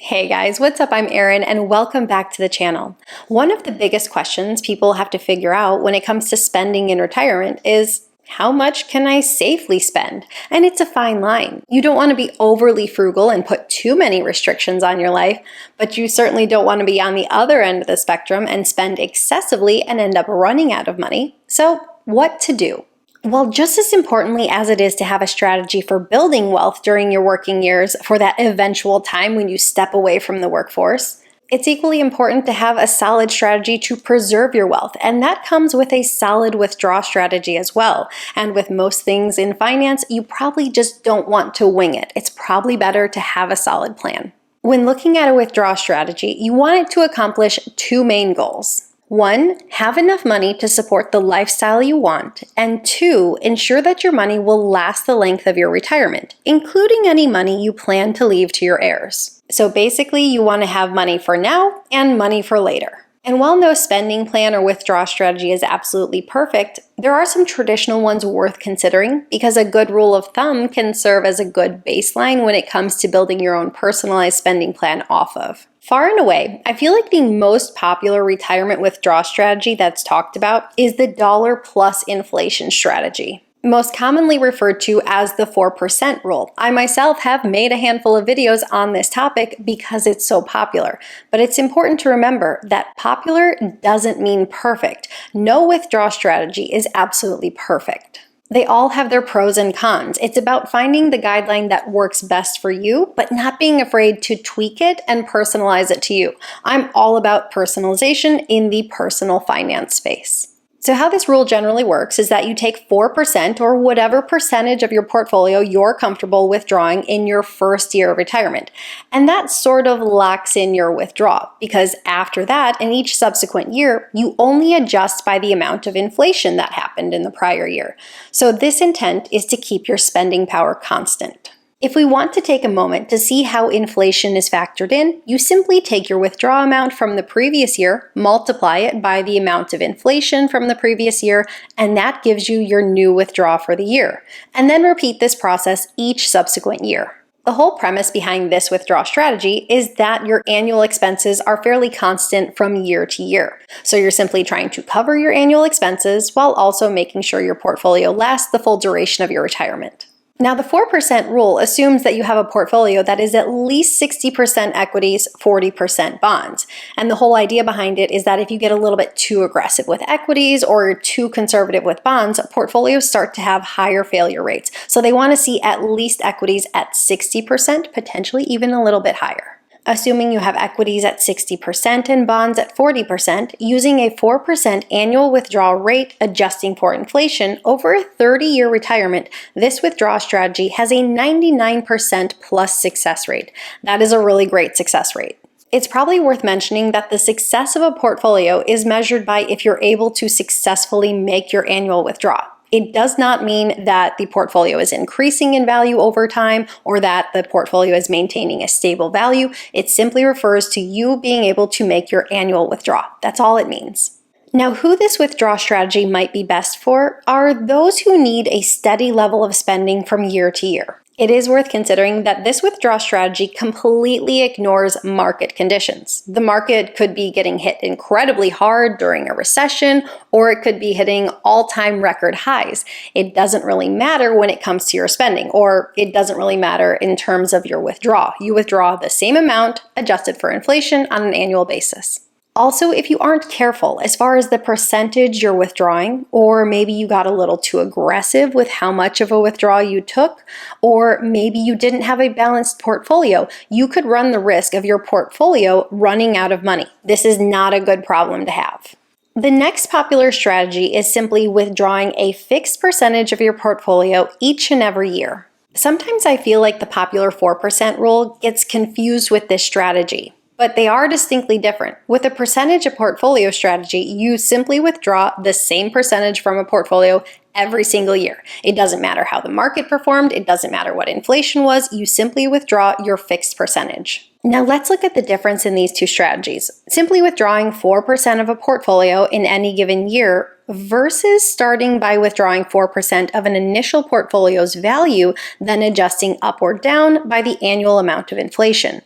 Hey guys, what's up? I'm Erin and welcome back to the channel. One of the biggest questions people have to figure out when it comes to spending in retirement is how much can I safely spend? And it's a fine line. You don't want to be overly frugal and put too many restrictions on your life, but you certainly don't want to be on the other end of the spectrum and spend excessively and end up running out of money. So, what to do? Well, just as importantly as it is to have a strategy for building wealth during your working years for that eventual time when you step away from the workforce, it's equally important to have a solid strategy to preserve your wealth, and that comes with a solid withdrawal strategy as well. And with most things in finance, you probably just don't want to wing it. It's probably better to have a solid plan. When looking at a withdrawal strategy, you want it to accomplish two main goals. One, have enough money to support the lifestyle you want, and two, ensure that your money will last the length of your retirement, including any money you plan to leave to your heirs. So basically, you want to have money for now and money for later. And while no spending plan or withdrawal strategy is absolutely perfect, there are some traditional ones worth considering because a good rule of thumb can serve as a good baseline when it comes to building your own personalized spending plan off of. Far and away, I feel like the most popular retirement withdrawal strategy that's talked about is the dollar plus inflation strategy, most commonly referred to as the 4% rule. I myself have made a handful of videos on this topic because it's so popular, but it's important to remember that popular doesn't mean perfect. No withdrawal strategy is absolutely perfect. They all have their pros and cons. It's about finding the guideline that works best for you, but not being afraid to tweak it and personalize it to you. I'm all about personalization in the personal finance space. So how this rule generally works is that you take 4% or whatever percentage of your portfolio you're comfortable withdrawing in your first year of retirement. And that sort of locks in your withdrawal because after that, in each subsequent year, you only adjust by the amount of inflation that happened in the prior year. So this intent is to keep your spending power constant. If we want to take a moment to see how inflation is factored in, you simply take your withdrawal amount from the previous year, multiply it by the amount of inflation from the previous year, and that gives you your new withdrawal for the year. And then repeat this process each subsequent year. The whole premise behind this withdrawal strategy is that your annual expenses are fairly constant from year to year. So you're simply trying to cover your annual expenses while also making sure your portfolio lasts the full duration of your retirement. Now, the 4% rule assumes that you have a portfolio that is at least 60% equities, 40% bonds. And the whole idea behind it is that if you get a little bit too aggressive with equities or too conservative with bonds, portfolios start to have higher failure rates. So they want to see at least equities at 60%, potentially even a little bit higher. Assuming you have equities at 60% and bonds at 40%, using a 4% annual withdrawal rate adjusting for inflation over a 30-year retirement, this withdrawal strategy has a 99% plus success rate. That is a really great success rate. It's probably worth mentioning that the success of a portfolio is measured by if you're able to successfully make your annual withdrawal. It does not mean that the portfolio is increasing in value over time or that the portfolio is maintaining a stable value. It simply refers to you being able to make your annual withdrawal. That's all it means. Now, who this withdrawal strategy might be best for are those who need a steady level of spending from year to year. It is worth considering that this withdrawal strategy completely ignores market conditions. The market could be getting hit incredibly hard during a recession, or it could be hitting all-time record highs. It doesn't really matter when it comes to your spending, or it doesn't really matter in terms of your withdrawal. You withdraw the same amount adjusted for inflation on an annual basis. Also, if you aren't careful as far as the percentage you're withdrawing, or maybe you got a little too aggressive with how much of a withdrawal you took, or maybe you didn't have a balanced portfolio, you could run the risk of your portfolio running out of money. This is not a good problem to have. The next popular strategy is simply withdrawing a fixed percentage of your portfolio each and every year. Sometimes I feel like the popular 4% rule gets confused with this strategy. But they are distinctly different. With a percentage of portfolio strategy, you simply withdraw the same percentage from a portfolio every single year. It doesn't matter how the market performed, it doesn't matter what inflation was, you simply withdraw your fixed percentage. Now let's look at the difference in these two strategies. Simply withdrawing 4% of a portfolio in any given year versus starting by withdrawing 4% of an initial portfolio's value, then adjusting up or down by the annual amount of inflation.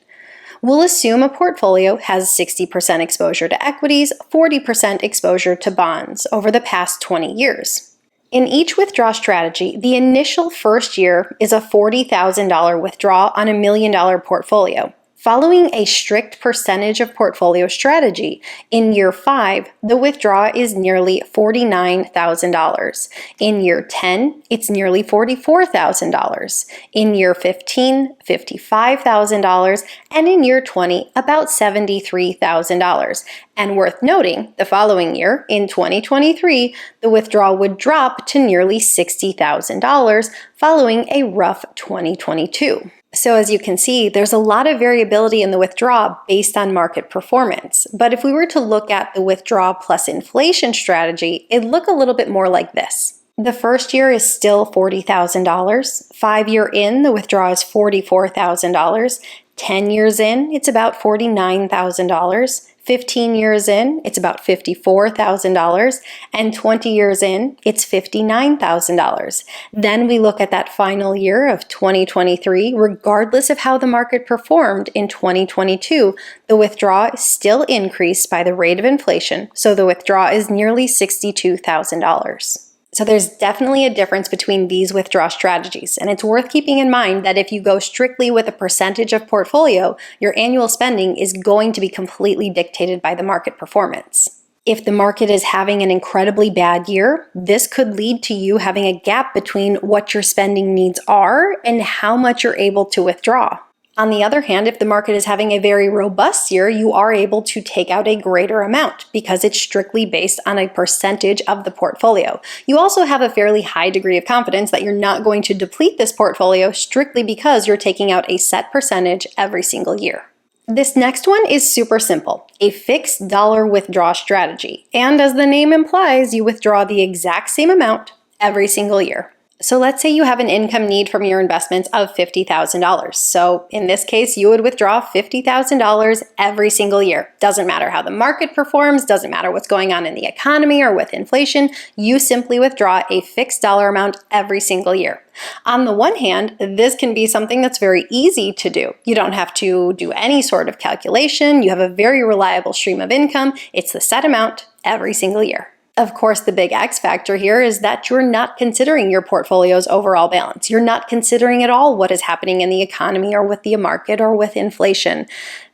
We'll assume a portfolio has 60% exposure to equities, 40% exposure to bonds over the past 20 years. In each withdrawal strategy, the initial first year is a $40,000 withdrawal on a $1 million portfolio. Following a strict percentage of portfolio strategy, in year 5, the withdrawal is nearly $49,000. In year 10, it's nearly $44,000. In year 15, $55,000, and in year 20, about $73,000. And worth noting, the following year, in 2023, the withdrawal would drop to nearly $60,000 following a rough 2022. So as you can see, there's a lot of variability in the withdrawal based on market performance. But if we were to look at the withdrawal plus inflation strategy, it'd look a little bit more like this. The first year is still $40,000. 5 years in, the withdrawal is $44,000. 10 years in, it's about $49,000. 15 years in, it's about $54,000, and 20 years in, it's $59,000. Then we look at that final year of 2023, regardless of how the market performed in 2022, the withdrawal still increased by the rate of inflation, so the withdrawal is nearly $62,000. So there's definitely a difference between these withdrawal strategies, and it's worth keeping in mind that if you go strictly with a percentage of portfolio, your annual spending is going to be completely dictated by the market performance. If the market is having an incredibly bad year, this could lead to you having a gap between what your spending needs are and how much you're able to withdraw. On the other hand, if the market is having a very robust year, you are able to take out a greater amount because it's strictly based on a percentage of the portfolio. You also have a fairly high degree of confidence that you're not going to deplete this portfolio strictly because you're taking out a set percentage every single year. This next one is super simple, a fixed dollar withdrawal strategy. And as the name implies, you withdraw the exact same amount every single year. So let's say you have an income need from your investments of $50,000. So in this case, you would withdraw $50,000 every single year. Doesn't matter how the market performs, doesn't matter what's going on in the economy or with inflation, you simply withdraw a fixed dollar amount every single year. On the one hand, this can be something that's very easy to do. You don't have to do any sort of calculation. You have a very reliable stream of income. It's the set amount every single year. Of course, the big X factor here is that you're not considering your portfolio's overall balance. You're not considering at all what is happening in the economy or with the market or with inflation.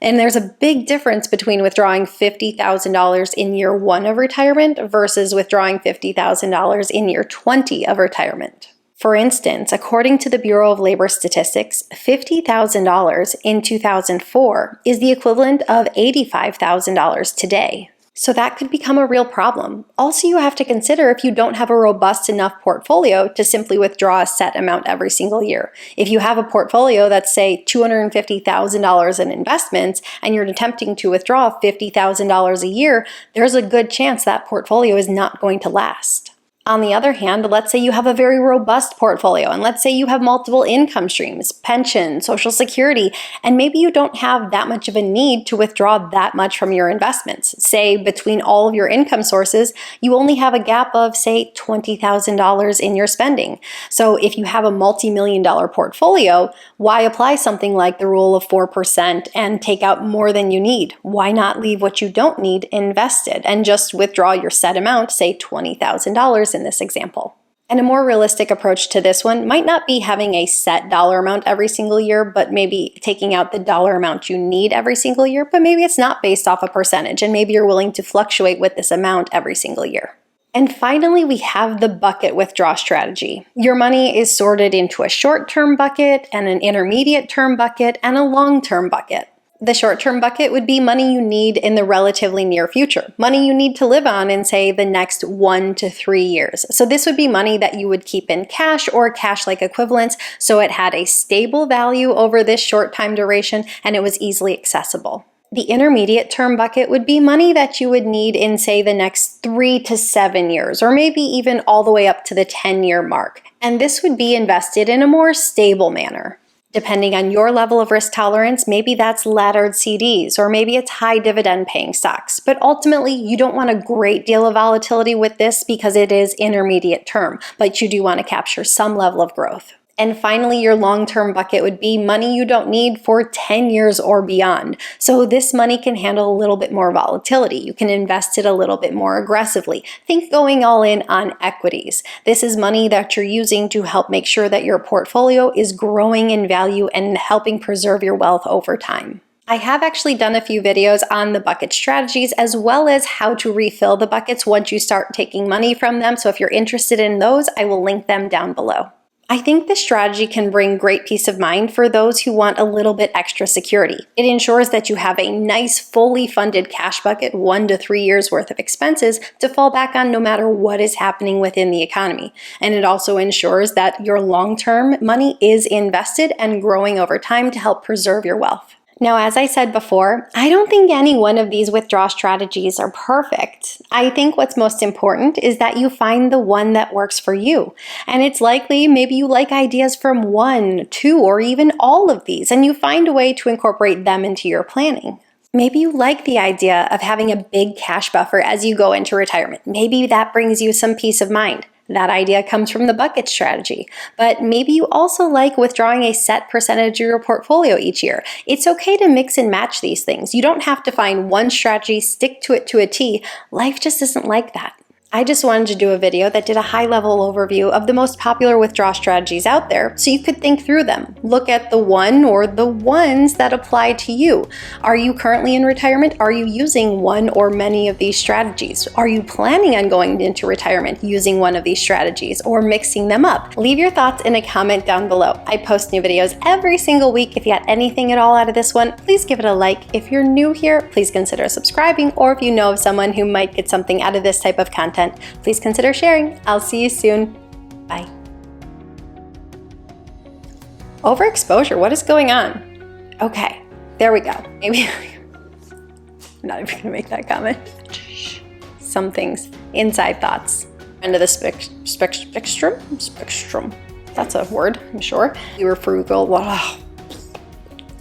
And there's a big difference between withdrawing $50,000 in year 1 of retirement versus withdrawing $50,000 in year 20 of retirement. For instance, according to the Bureau of Labor Statistics, $50,000 in 2004 is the equivalent of $85,000 today. So that could become a real problem. Also, you have to consider if you don't have a robust enough portfolio to simply withdraw a set amount every single year. If you have a portfolio that's, say, $250,000 in investments and you're attempting to withdraw $50,000 a year, there's a good chance that portfolio is not going to last. On the other hand, let's say you have a very robust portfolio, and let's say you have multiple income streams, pension, Social Security, and maybe you don't have that much of a need to withdraw that much from your investments. Say between all of your income sources, you only have a gap of, say, $20,000 in your spending. So if you have a multi-million-dollar portfolio, why apply something like the rule of 4% and take out more than you need? Why not leave what you don't need invested and just withdraw your set amount, say $20,000 in this example? And a more realistic approach to this one might not be having a set dollar amount every single year, but maybe taking out the dollar amount you need every single year, but maybe it's not based off a percentage, and maybe you're willing to fluctuate with this amount every single year. And finally, we have the bucket withdrawal strategy. Your money is sorted into a short-term bucket and an intermediate-term bucket and a long-term bucket. The short-term bucket would be money you need in the relatively near future, money you need to live on in, say, the next 1 to 3 years. So this would be money that you would keep in cash or cash-like equivalents, so it had a stable value over this short time duration and it was easily accessible. The intermediate term bucket would be money that you would need in, say, the next 3 to 7 years, or maybe even all the way up to the 10-year mark. And this would be invested in a more stable manner. Depending on your level of risk tolerance, maybe that's laddered CDs, or maybe it's high dividend paying stocks. But ultimately, you don't want a great deal of volatility with this because it is intermediate term, but you do want to capture some level of growth. And finally, your long-term bucket would be money you don't need for 10 years or beyond. So this money can handle a little bit more volatility. You can invest it a little bit more aggressively. Think going all in on equities. This is money that you're using to help make sure that your portfolio is growing in value and helping preserve your wealth over time. I have actually done a few videos on the bucket strategies as well as how to refill the buckets once you start taking money from them. So if you're interested in those, I will link them down below. I think this strategy can bring great peace of mind for those who want a little bit extra security. It ensures that you have a nice, fully funded cash bucket, 1 to 3 years worth of expenses to fall back on no matter what is happening within the economy. And it also ensures that your long-term money is invested and growing over time to help preserve your wealth. Now, as I said before, I don't think any one of these withdrawal strategies are perfect. I think what's most important is that you find the one that works for you. And it's likely maybe you like ideas from 1, 2, or even all of these, and you find a way to incorporate them into your planning. Maybe you like the idea of having a big cash buffer as you go into retirement. Maybe that brings you some peace of mind. That idea comes from the bucket strategy. But maybe you also like withdrawing a set percentage of your portfolio each year. It's okay to mix and match these things. You don't have to find one strategy, stick to it to a T. Life just isn't like that. I just wanted to do a video that did a high-level overview of the most popular withdrawal strategies out there so you could think through them. Look at the one or the ones that apply to you. Are you currently in retirement? Are you using one or many of these strategies? Are you planning on going into retirement using one of these strategies or mixing them up? Leave your thoughts in a comment down below. I post new videos every single week. If you got anything at all out of this one, please give it a like. If you're new here, please consider subscribing, or if you know of someone who might get something out of this type of content, please consider sharing. I'll see you soon. Bye. Overexposure, what is going on? Okay, there we go. Maybe I'm not even gonna make that comment. Some things, inside thoughts. End of the spectrum. That's a word, I'm sure. You were frugal. Wow.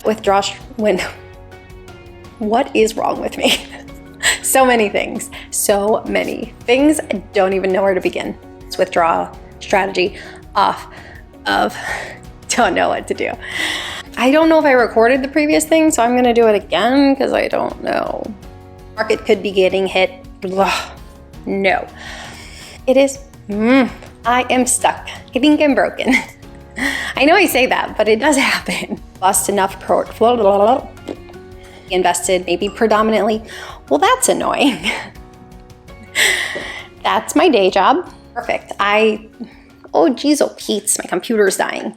Withdraw. What is wrong with me? So many things. I don't even know where to begin. It's withdrawal strategy off of, don't know what to do. I don't know if I recorded the previous thing, so I'm gonna do it again because I don't know. Market could be getting hit. Ugh, no. It is, I am stuck. I think I'm broken. I know I say that, but it does happen. Lost enough portfolio. Invested maybe predominantly. Well, that's annoying. That's my day job. Perfect. Oh geez, oh Pete's, my computer's dying.